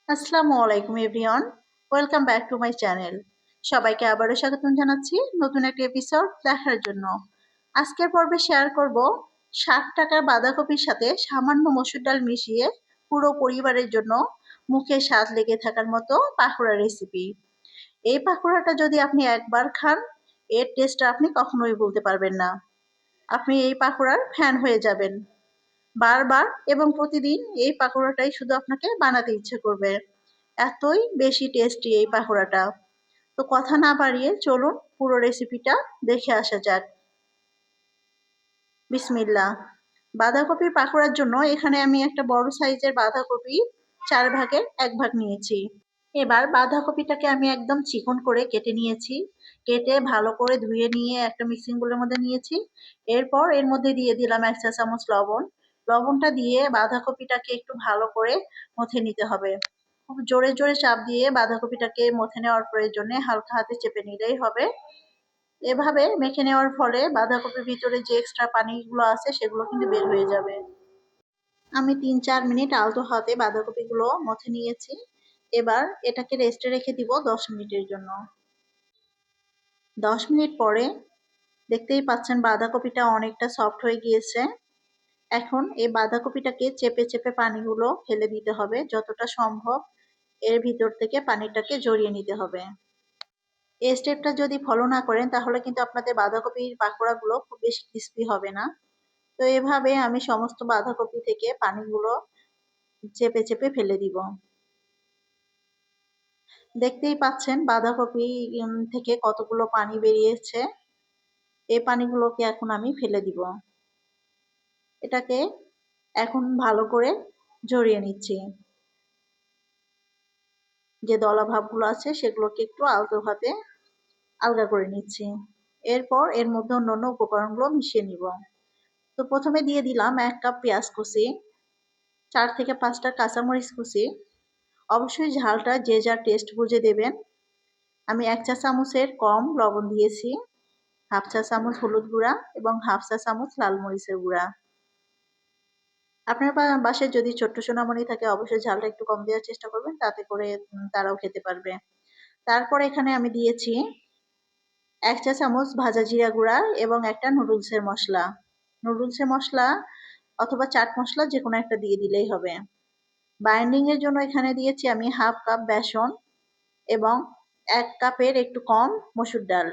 আসসালামু আলাইকুম everyone, welcome back to my channel. সবাইকে আবারও স্বাগতম জানাচ্ছি নতুন একটা এপিসোড দেখার জন্য। আজকের পর্বে শেয়ার করব 60 টাকার বাঁধাকপির সাথে সামান্য মসুর ডাল মিশিয়ে পুরো পরিবারের জন্য মুখে স্বাদ লেগে থাকার মতো পাকোড়া রেসিপি। এই পাকোড়াটা যদি আপনি একবার খান, এর টেস্টটা আপনি কখনোই ভুলতে পারবেন না। আপনি এই পাকোড়ার ফ্যান হয়ে যাবেন। বারবার এবং প্রতিদিন এই পাকোড়াটাই শুধু আপনাকে বানাতে ইচ্ছে করবে। এতই বেশি টেস্টি এই পাকোড়াটা। তো কথা না বাড়িয়ে চলুন পুরো রেসিপিটা দেখে আসা যাক। বিসমিল্লাহ। বাঁধাকপির পাকোড়ার জন্য এখানে আমি একটা বড় সাইজের বাঁধাকপি 4 ভাগের 1 ভাগ নিয়েছি। এবার বাঁধাকপিটাকে আমি একদম চিকন করে কেটে নিয়েছি। কেটে ভালো করে ধুয়ে নিয়ে একটা মিক্সিং বোলের মধ্যে নিয়েছি। এরপর এর মধ্যে দিয়ে দিলাম 1 চা চামচ লবণ। লবণটা দিয়ে বাঁধাকপিটাকে একটু ভালো করে মথে নিতে হবে। খুব জোরে জোরে চাপ দিয়ে বাঁধাকপিটাকে মথে নেওয়ার প্রয়োজনে হালকা হাতে চেপে নিলেই হবে। এভাবে মেখে নেওয়ার ফলে বাঁধাকপির ভিতরে যে এক্সট্রা পানিগুলো আছে সেগুলো কিন্তু বের হয়ে যাবে। আমি ৩-৪ মিনিট আলতো হাতে বাঁধাকপিগুলো মথে নিয়েছি। এবার এটাকে রেস্টে রেখে দিব ১০ মিনিটের জন্য। ১০ মিনিট পরে দেখতেই পাচ্ছেন বাঁধাকপিটা অনেকটা সফট হয়ে গিয়েছে। এখন এই বাঁধাকপিটাকে চেপে চেপে পানিগুলো ফেলে দিতে হবে যতটা সম্ভব। এর ভিতর থেকে পানিটাকে ঝরিয়ে নিতে হবে। এই স্টেপটা যদি ফলো না করেন তাহলে কিন্তু আপনাদের বাঁধাকপির পাকোড়াগুলো খুব বেশি ক্রিস্পি হবে না। তো এভাবে আমি সমস্ত বাঁধাকপি থেকে পানিগুলো চেপে চেপে ফেলে দিব। দেখতেই পাচ্ছেন বাঁধাকপি থেকে কতগুলো পানি বেরিয়েছে। এই পানিগুলোকে এখন আমি ফেলে দিব। এটাকে এখন ভালো করে ঝরিয়ে নিচ্ছি। যে দলা ভাবগুলো আছে সেগুলোকে একটু আলতো হাতে আলগা করে নিচ্ছি। এরপর এর মধ্যে অন্যান্য উপকরণগুলো মিশিয়ে নিব। তো প্রথমে দিয়ে দিলাম 1 কাপ পেঁয়াজ কুচি, 4 থেকে 5টা কাঁচামরিচ কুচি। অবশ্যই ঝালটা যে যার টেস্ট বুঝে দেবেন। আমি 1 চা চামচের কম লবণ দিয়েছি, হাফ চা চামচ হলুদ গুঁড়া এবং হাফ চা চামচ লাল মরিচের গুঁড়া। আপনার বাসায় যদি ছোট্ট সোনামণি থাকে অবশ্যই ঝালটা একটু কম দেওয়ার চেষ্টা করবেন, তাতে করে তারাও খেতে পারবে। তারপর এখানে আমি দিয়েছি 1 চা চামচ ভাজা জিরা গুঁড়া এবং একটা নুডলসের মশলা। নুডলসের মশলা অথবা চাট মশলা যেকোনো একটা দিয়ে দিলেই হবে। বাইন্ডিং এর জন্য এখানে দিয়েছি আমি হাফ কাপ বেসন এবং 1 কাপের একটু কম মসুর ডাল।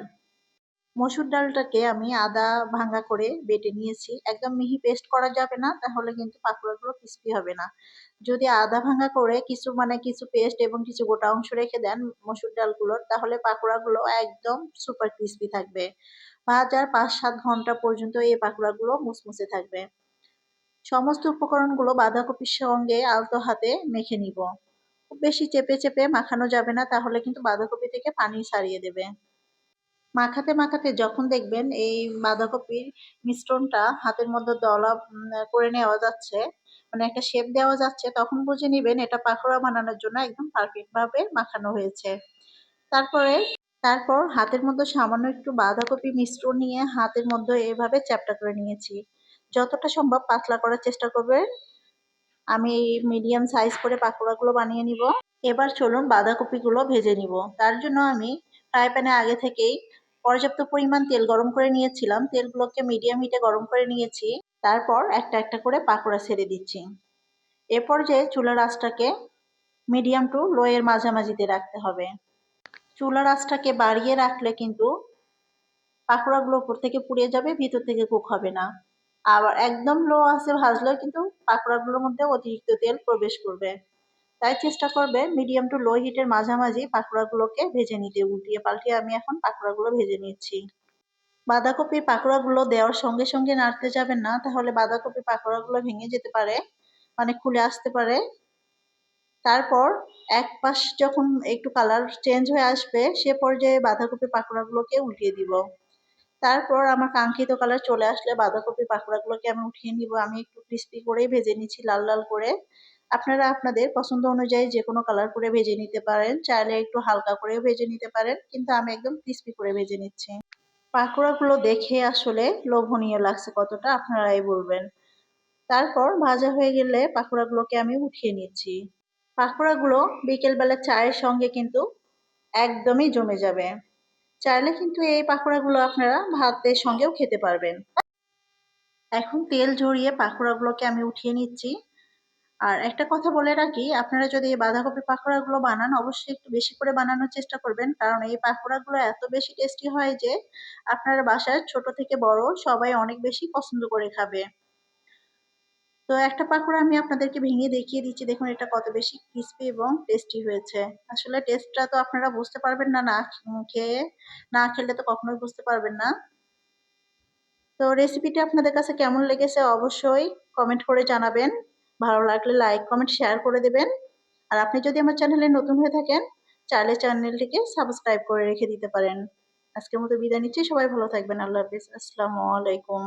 মসুর ডালটাকে আমি আদা ভাঙা করে বেটে নিয়েছি। একদম মিহি পেস্ট করা যাবে না, তাহলে কিন্তু পাকোড়াগুলো ক্রিস্পি হবে না। যদি আদা ভাঙা করে কিছু পেস্ট এবং কিছু গোটা অংশ রেখে দেন মসুর ডালগুলোর, তাহলে পাকোড়াগুলো একদম সুপার ক্রিস্পি থাকবে। ভাজার ৫-৭ ঘন্টা পর্যন্ত এই পাকোড়াগুলো মুচমুচে থাকবে। সমস্ত উপকরণগুলো বাঁধাকপির সঙ্গে আলতো হাতে মেখে নিব। খুব বেশি চেপে চেপে মাখানো যাবে না, তাহলে কিন্তু বাঁধাকপি থেকে পানি ছাড়িয়ে দেবে। মাখাতে মাখাতে যখন দেখবেন এই বাঁধাকপির মিশ্রণটা হাতের মধ্যে দলা করে নেওয়া যাচ্ছে, মানে একটা শেপ দেওয়া যাচ্ছে, তখন বুঝে নিবেন এটা পাকোড়া বানানোর জন্য একদম পারফেক্ট ভাবে মাখানো হয়েছে। তারপরে তারপর হাতের মধ্যে সামান্য একটু বাঁধাকপি মিশ্রণ নিয়ে হাতের মধ্যে এভাবে চ্যাপ্টা করে নিয়েছি। যতটা সম্ভব পাতলা করার চেষ্টা করবেন। আমি মিডিয়াম সাইজ করে পাকোড়াগুলো বানিয়ে নিব। এবার চলুন বাঁধাকপিগুলো ভেজে নিব। তার জন্য আমি ফ্রাই প্যানে আগে থেকেই পর্যাপ্ত পরিমাণ তেল গরম করে নিয়েছিলাম। তেলগুলোকে মিডিয়াম হিটে গরম করে নিয়েছি। তারপর একটা একটা করে পাকোড়া ছেড়ে দিচ্ছি। এ পর্যায়ে চুলার আঁচটাকে মিডিয়াম টু লো এর মাঝামাঝিতে রাখতে হবে। চুলার আঁচটাকে বাড়িয়ে রাখলে কিন্তু পাকোড়াগুলো উপর থেকে পুড়ে যাবে, ভিতর থেকে কুক হবে না। আবার একদম লো আঁচে ভাজলেও কিন্তু পাকোড়াগুলোর মধ্যে অতিরিক্ত তেল প্রবেশ করবে। তাই চেষ্টা করবে মিডিয়াম টু লো হিটের মাঝামাঝি পাকোড়াগুলোকে ভেজে নিতে। উল্টিয়ে পাল্টিয়ে আমি এখন পাকোড়াগুলো ভেজে নিচ্ছি। বাঁধাকপির পাকোড়াগুলো দেওয়ার সঙ্গে সঙ্গে নাড়তে যাবেন না, তাহলে বাঁধাকপির পাকোড়াগুলো ভেঙে যেতে পারে, মানে খুলে আসতে পারে। তারপর এক পাশ যখন একটু কালার চেঞ্জ হয়ে আসবে সে পর্যায়ে বাঁধাকপির পাকোড়াগুলোকে উল্টিয়ে দিব। তারপর আমার কাঙ্ক্ষিত কালার চলে আসলে বাঁধাকপির পাকোড়াগুলোকে আমি উঠিয়ে নিব। আমি একটু ক্রিস্পি করেই ভেজে নিচ্ছি, লাল লাল করে। আপনারা আপনাদের পছন্দ অনুযায়ী যেকোনো কালার করে ভেজে নিতে পারেন, চাইলে একটু হালকা করেও ভেজে নিতে পারেন, কিন্তু আমি একদম ক্রিস্পি করে ভেজে নিচ্ছি। পাকোড়াগুলো দেখে আসলে লোভনীয় লাগছে কতটা, আপনারাই বলবেন। তারপর ভাজা হয়ে গেলে পাকোড়াগুলোকে আমি উঠিয়ে নিচ্ছি। পাকোড়াগুলো বিকেলবেলা চায়ের সঙ্গে কিন্তু একদমই জমে যাবে। চাইলে কিন্তু এই পাকোড়াগুলো আপনারা ভাতের সঙ্গেও খেতে পারবেন। এখন তেল ঝরিয়ে পাকোড়াগুলোকে আমি উঠিয়ে নিচ্ছি। আর একটা কথা বলে রাখি, আপনারা যদি এই বাঁধাকপি পাকোড়াগুলো বানান অবশ্যই একটু বেশি করে বানানোর চেষ্টা করবেন, কারণ এই পাকোড়াগুলো এত বেশি টেস্টি হয় যে আপনার বাসায় ছোট থেকে বড় সবাই অনেক বেশি পছন্দ করে খাবে। তো একটা পাকোড়া আমি আপনাদেরকে ভেঙে দেখিয়ে দিচ্ছি, দেখুন এটা কত বেশি ক্রিস্পি এবং টেস্টি হয়েছে। আসলে টেস্টটা তো আপনারা বুঝতে পারবেন না, না খেয়ে, না খেলে তো কখনোই বুঝতে পারবেন না। তো রেসিপিটা আপনাদের কাছে কেমন লেগেছে অবশ্যই কমেন্ট করে জানাবেন। ভালো লাগলে লাইক কমেন্ট শেয়ার করে দেবেন। আর আপনি যদি আমার চ্যানেলে নতুন হয়ে থাকেন চাইলে চ্যানেলটিকে সাবস্ক্রাইব করে রেখে দিতে পারেন। আজকের মতো বিদায় নিচ্ছি, সবাই ভালো থাকবেন। আল্লাহ হাফিজ, আসসালামু আলাইকুম।